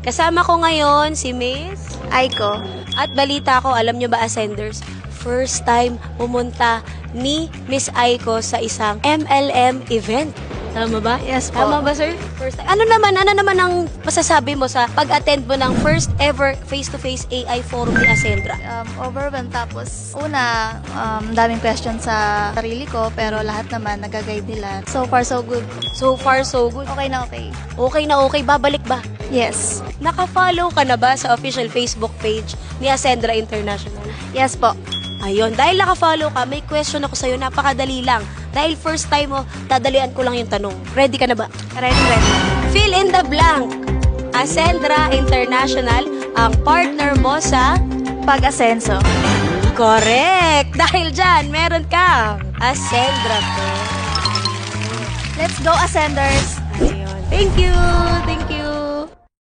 Kasama ko ngayon si Miss Aiko. at balita ko, alam nyo ba Ascenders, first time pumunta ni Miss Aiko sa isang MLM event. Tama ba? Yes po. Tama ba, sir? First time. Ano naman ang masasabi mo sa pag-attend mo ng first ever face-to-face AI forum ni Ascendra? Overwhelmed. Tapos, una, daming questions sa sarili ko, pero lahat naman nag-guide nila. So far, so good. So far, so good. Okay na okay. Okay na okay. Babalik ba? Yes. Naka-follow ka na ba sa official Facebook page ni Ascendra International? Yes po. Ayun, dahil naka-follow ka, may question ako sa'yo, napakadali lang. Dahil first time mo, dadalian ko lang yung tanong. Ready ka na ba? Ready. Fill in the blank. Ascendra International, ang partner mo sa... Pag-asenso. Correct! Dahil dyan, meron kang Ascendra po. Let's go, Ascenders! Ayun. Thank you! Thank you!